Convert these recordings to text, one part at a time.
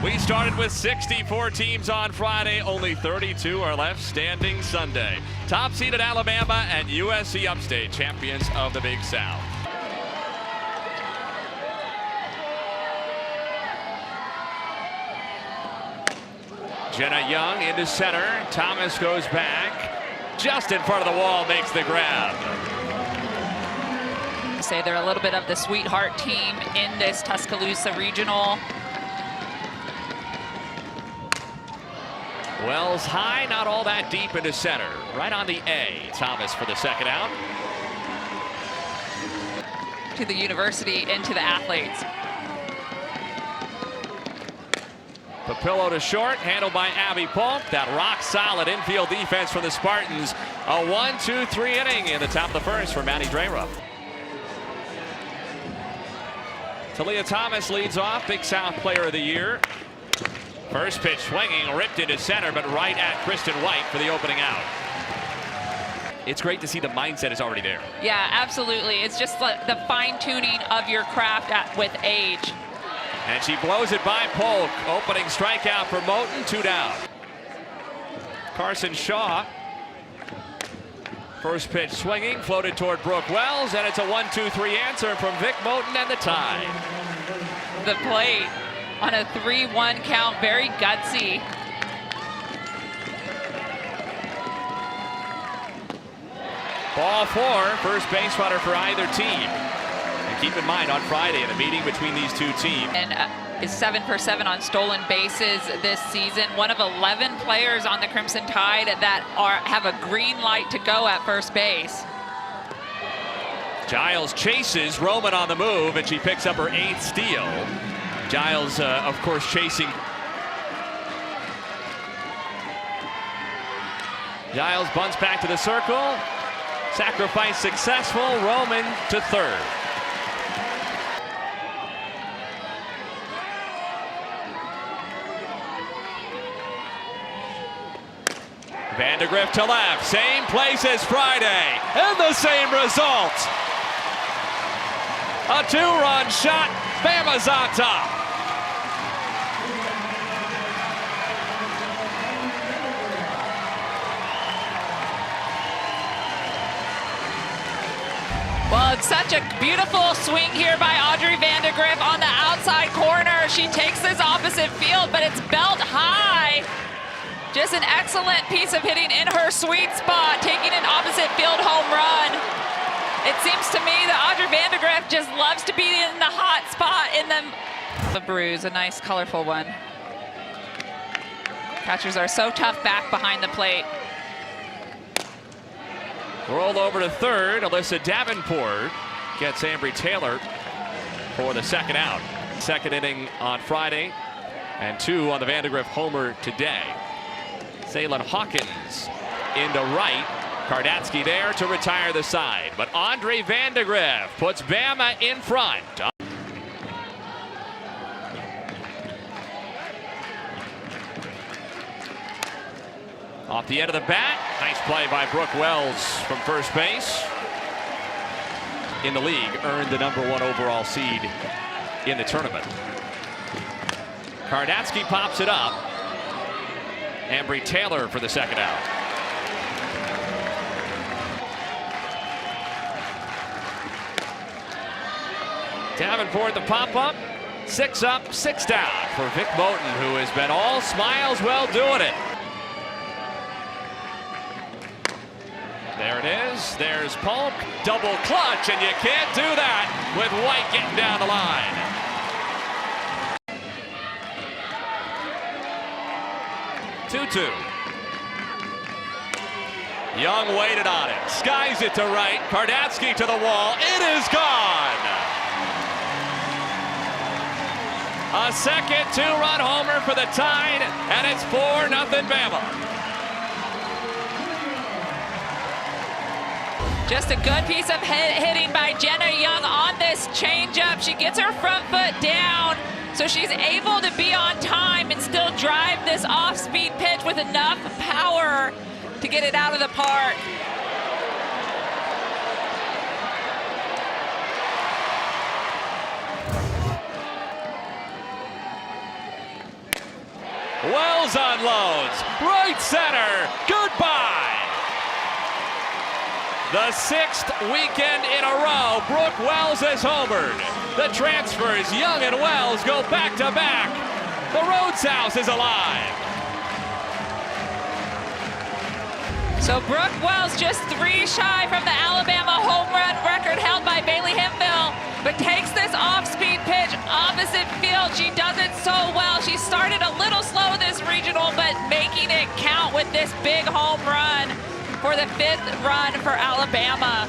We started with 64 teams on Friday. Only 32 are left standing Sunday. Top seeded Alabama and USC Upstate, champions of the Big South. Jenna Young into center. Thomas goes back. Just in front of the wall, makes the grab. Say they're a little bit of the sweetheart team in this Tuscaloosa regional. Wells high, not all that deep into center. Right on the A. Thomas for the second out. To the university, into the athletes. Papillo to short, handled by Abby Polk. That rock-solid infield defense for the Spartans. A 1-2-3 inning in the top of the first for Maddie Drayruff. Talia Thomas leads off, Big South Player of the Year. First pitch swinging, ripped into center, but right at Kristen White for the opening out. It's great to see the mindset is already there. Yeah, absolutely. It's just like the fine-tuning of your craft with age. And she blows it by Polk. Opening strikeout for Moten, 2 down. Carson Shaw. First pitch swinging, floated toward Brooke Wells, and it's a 1-2-3 answer from Vic Moten and the tie. The plate on a 3-1 count, very gutsy. Ball 4, first base runner for either team. And keep in mind, on Friday, in a meeting between these two teams. And is 7 for 7 on stolen bases this season. One of 11 players on the Crimson Tide that have a green light to go at first base. Giles chases, Roman on the move, and she picks up her 8th steal. Giles, of course, chasing. Giles bunts back to the circle. Sacrifice successful. Roman to third. Vandegrift to left. Same place as Friday. And the same result. A 2-run shot. Bama's on top. Well, it's such a beautiful swing here by Audrey Vandegrift on the outside corner. She takes this opposite field, but it's belt high. Just an excellent piece of hitting in her sweet spot, taking an opposite field home run. It seems to me that Audrey Vandegrift just loves to be in the hot spot in the bruise, a nice colorful one. Catchers are so tough back behind the plate. Roll over to third. Alyssa Davenport gets Ambry Taylor for the second out. Second inning on Friday and 2 on the Vandegrift homer today. Salem Hawkins into right. Kardatsky there to retire the side. But Andre Vandegrift puts Bama in front. Off the end of the bat. Nice play by Brooke Wells from first base. In the league, earned the #1 overall seed in the tournament. Kardatsky pops it up. Ambry Taylor for the second out. Davenport the pop-up. 6 up, 6 down for Vic Moten, who has been all smiles while doing it. There it is. There's Polk. Double clutch, and you can't do that with White getting down the line. Two. Young waited on it. Skies it to right. Kardatsky to the wall. It is gone. A second 2-run homer for the Tide, and it's 4-0 Bama. Just a good piece of hitting by Jenna Young on this changeup. She gets her front foot down, so she's able to be on time and still drive this off-speed pitch with enough power to get it out of the park. Wells unloads. Right center. Goodbye. The 6th weekend in a row, Brooke Wells has homered. The transfers, Young and Wells, go back to back. The Rhodes House is alive. So Brooke Wells just 3 shy from the Alabama home run record held by Bailey Hemphill, but takes this off-speed pitch opposite field. She does it so well. She started a little slow this regional, but making it count with this big home run for the 5th run for Alabama.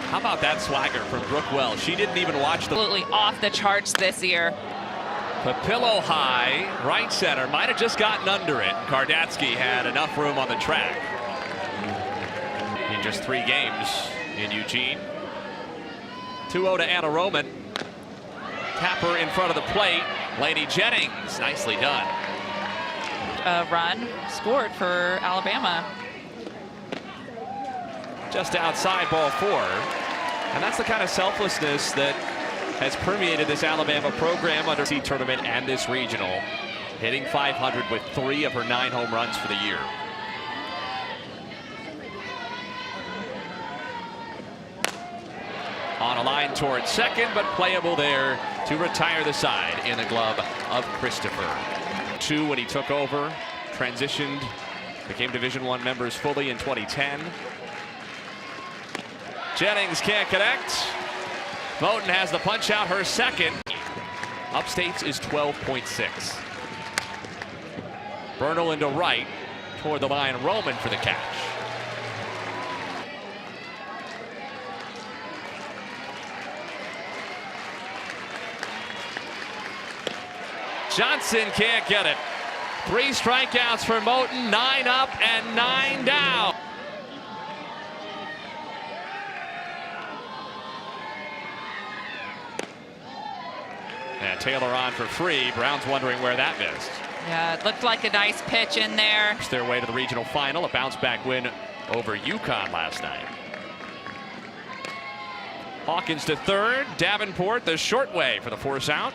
How about that swagger from Brooke Wells? She didn't even watch the... Absolutely off the charts this year. Papillo high, right center, might have just gotten under it. Kardatsky had enough room on the track. In just 3 games in Eugene. 2-0 to Anna Roman. Tapper in front of the plate. Lady Jennings, nicely done. A run scored for Alabama. Just outside ball 4. And that's the kind of selflessness that has permeated this Alabama program under the tournament and this regional. Hitting .500 with 3 of her 9 home runs for the year. On a line towards second, but playable there to retire the side in the glove of Christopher. 2 when he took over, transitioned, became Division I members fully in 2010. Jennings can't connect. Moten has the punch out, her second. Upstate's is 12.6. Bernal into right toward the line. Roman for the catch. Johnson can't get it. 3 strikeouts for Moten, 9 up and 9 down. And Taylor on for free. Brown's wondering where that missed. Yeah, it looked like a nice pitch in there. Their way to the regional final, a bounce-back win over UConn last night. Hawkins to third. Davenport the short way for the force out.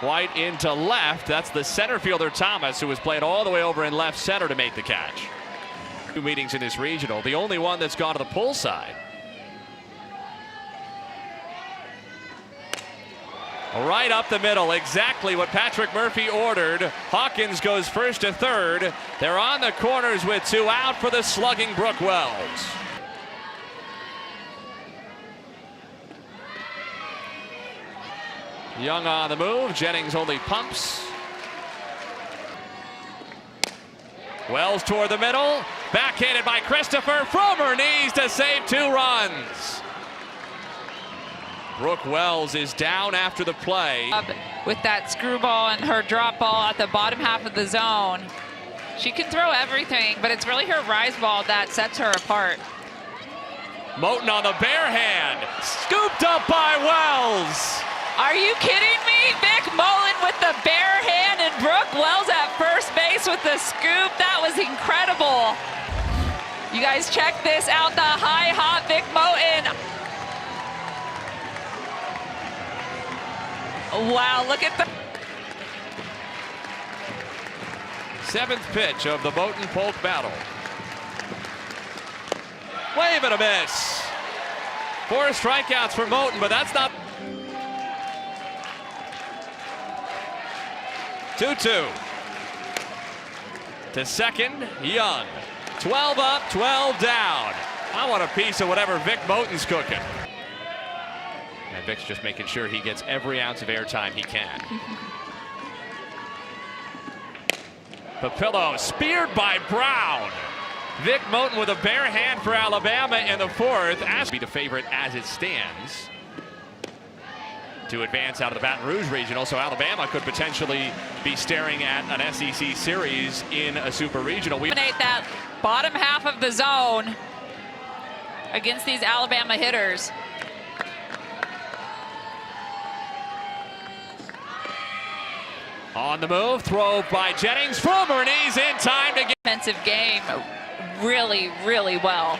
White into left. That's the center fielder Thomas, who was played all the way over in left center to make the catch. 2 meetings in this regional, the only one that's gone to the pull side. Right up the middle, exactly what Patrick Murphy ordered. Hawkins goes first to third. They're on the corners with 2 out for the slugging Brooke Wells. Young on the move. Jennings only pumps. Wells toward the middle. Backhanded by Christopher from her knees to save 2 runs. Brooke Wells is down after the play. With that screwball and her drop ball at the bottom half of the zone. She can throw everything, but it's really her rise ball that sets her apart. Moten on the bare hand. Scooped up by Wells. Are you kidding me? Vic Mullen with the bare hand and Brooke Wells at first base with the scoop. That was incredible. You guys check this out, the high hop Vic Mullen. Wow, look at the 7th pitch of the Moten Polk battle. Wave and a miss. 4 strikeouts for Moten, but that's not. 2-2. To second, Young. 12 up, 12 down. I want a piece of whatever Vic Moten's cooking. And Vic's just making sure he gets every ounce of airtime he can. Papillo speared by Brown. Vic Moten with a bare hand for Alabama in the 4th. As be the favorite as it stands to advance out of the Baton Rouge regional, so Alabama could potentially be staring at an SEC series in a super regional. We dominate that bottom half of the zone against these Alabama hitters. On the move, throw by Jennings. Fulmer, and he's in time to get. Defensive game really, really well.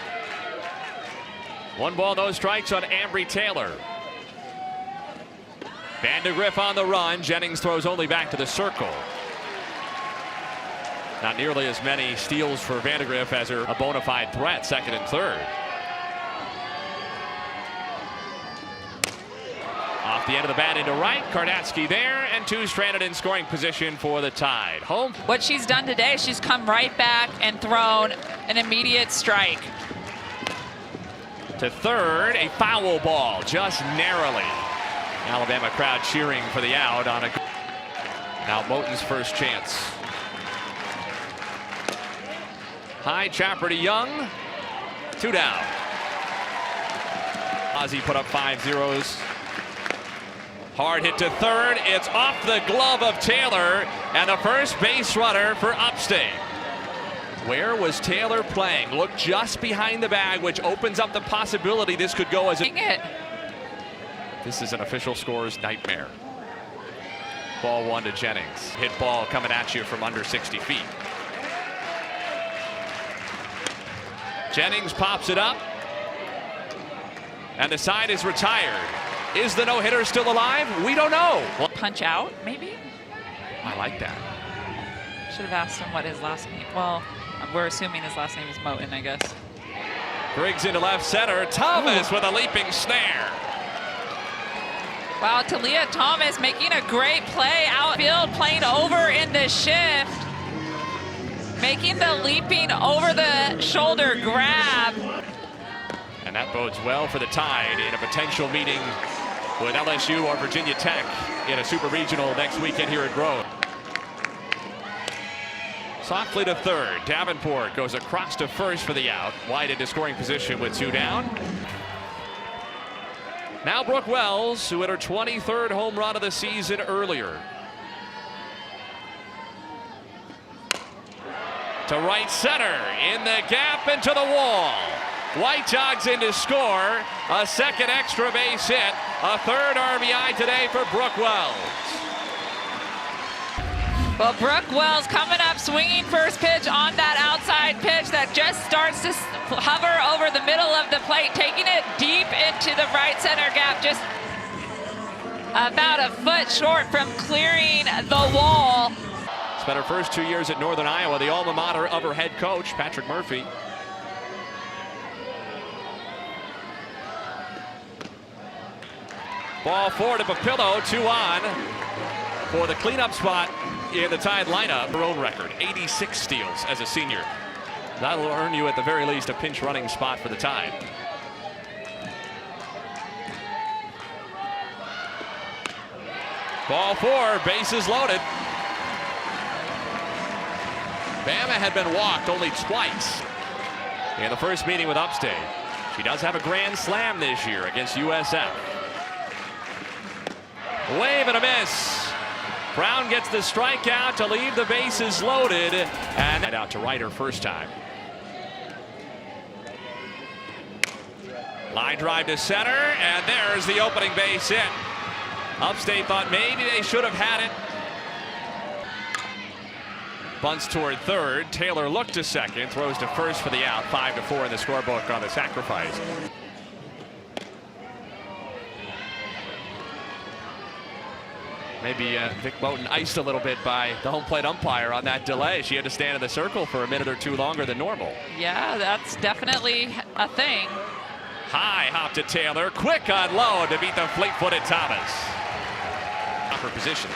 1 ball, no strikes on Ambry Taylor. Vandegrift on the run. Jennings throws only back to the circle. Not nearly as many steals for Vandegrift as her a bona fide threat, second and third. Off the end of the bat into right. Kardatsky there, and 2 stranded in scoring position for the Tide. Home. What she's done today, she's come right back and thrown an immediate strike. To third, a foul ball, just narrowly. Alabama crowd cheering for the out on a. Now Moten's first chance. High chopper to Young. 2 down. Ozzie put up 5 zeros. Hard hit to third. It's off the glove of Taylor, and the first base runner for Upstate. Where was Taylor playing? Look just behind the bag, which opens up the possibility this could go as a. This is an official scorer's nightmare. Ball 1 to Jennings. Hit ball coming at you from under 60 feet. Jennings pops it up, and the side is retired. Is the no-hitter still alive? We don't know. Punch out, maybe? I like that. Should have asked him what his last name. Well, we're assuming his last name is Moten, I guess. Briggs into left center. Thomas with a leaping snare. Wow, Talia Thomas making a great play outfield, playing over in the shift. Making the leaping over the shoulder grab. And that bodes well for the Tide in a potential meeting with LSU or Virginia Tech in a super regional next weekend here at Grove. Softly to third. Davenport goes across to first for the out. Wide into scoring position with 2 down. Now Brooke Wells, who hit her 23rd home run of the season earlier. To right center, in the gap and to the wall. White jogs in to score. A second extra base hit. A 3rd RBI today for Brooke Wells. Well, Brooke Wells coming up, swinging first pitch on that outside pitch that just starts to hover over the middle of the plate, taking it deep into the right center gap, just about a foot short from clearing the wall. Spent her first 2 years at Northern Iowa, the alma mater of her head coach, Patrick Murphy. Ball 4 to Papillo, 2 on for the cleanup spot in the Tide lineup. Her own record, 86 steals as a senior. That'll earn you at the very least a pinch running spot for the Tide. Ball 4, bases loaded. Bama had been walked only twice in the first meeting with Upstate. She does have a grand slam this year against USF. Wave and a miss. Brown gets the strikeout to leave the bases loaded, and out to right her first time. Line drive to center, and there's the opening base hit. Upstate thought maybe they should have had it. Bunts toward third. Taylor looked to second, throws to first for the out. 5-4 in the scorebook on the sacrifice. Maybe Vic Moten iced a little bit by the home plate umpire on that delay. She had to stand in the circle for a minute or 2 longer than normal. Yeah, that's definitely a thing. High hop to Taylor. Quick on low to beat the fleet-footed Thomas. Upper positions.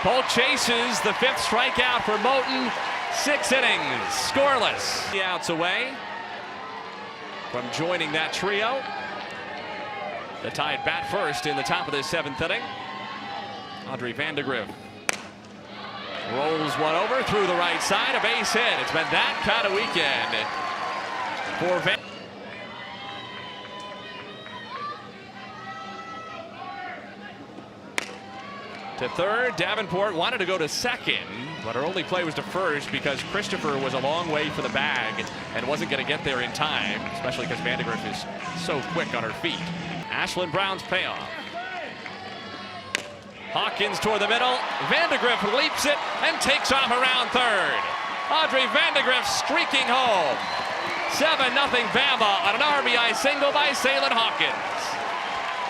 Bolt chases the 5th strikeout for Moten. 6 innings, scoreless. The outs away from joining that trio. The Tide bat first in the top of the 7th inning. Audrey Vandegrift rolls one over through the right side, a base hit. It's been that kind of weekend for Van. To third, Davenport wanted to go to second, but her only play was to first because Christopher was a long way for the bag and wasn't going to get there in time, especially because Vandegrift is so quick on her feet. Ashlyn Brown's payoff. Hawkins toward the middle. Vandegrift leaps it and takes off around third. Audrey Vandegrift streaking home. 7-0 Bama on an RBI single by Salin Hawkins.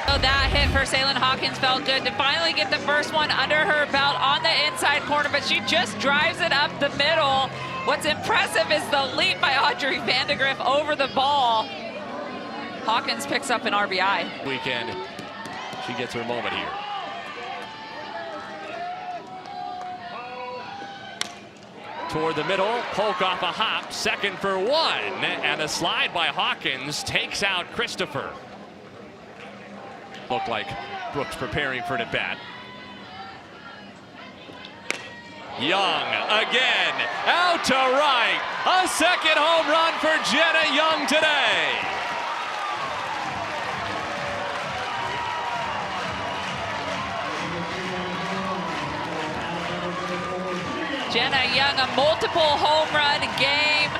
So that hit for Salin Hawkins felt good to finally get the first one under her belt on the inside corner, but she just drives it up the middle. What's impressive is the leap by Audrey Vandegrift over the ball. Hawkins picks up an RBI. Weekend, she gets her moment here. Toward the middle, poke off a hop, second for one, and a slide by Hawkins takes out Christopher. Looked like Brooks preparing for an at bat. Young again, out to right. A second home run for Jenna Young today. Jenna Young, a multiple home run game.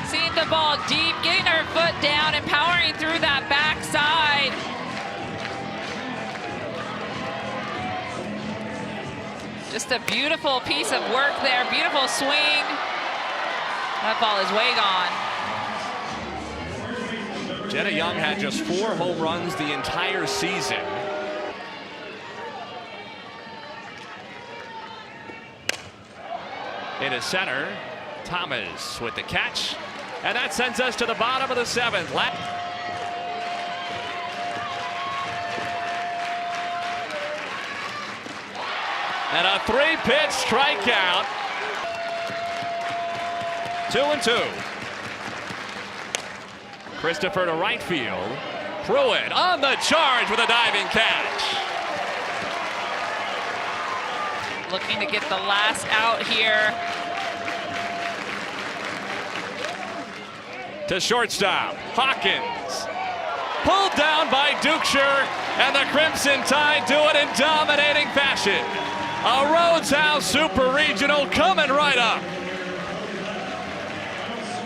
Seeing the ball deep, getting her foot down and powering through that backside. Just a beautiful piece of work there, beautiful swing. That ball is way gone. Jenna Young had just 4 home runs the entire season. Into center, Thomas with the catch, and that sends us to the bottom of the 7th. And a 3-pitch strikeout. 2-2. Christopher to right field. Pruitt on the charge with a diving catch. Looking to get the last out here. To shortstop, Hawkins. Pulled down by Dukeshire, and the Crimson Tide do it in dominating fashion. A Rhodes House Super Regional coming right up.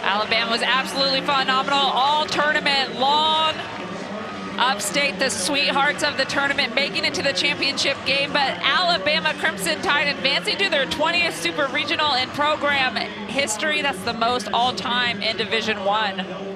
Alabama was absolutely phenomenal all tournament long. Upstate, the sweethearts of the tournament, making it to the championship game, but Alabama Crimson Tide advancing to their 20th Super Regional in program history. That's the most all-time in Division I.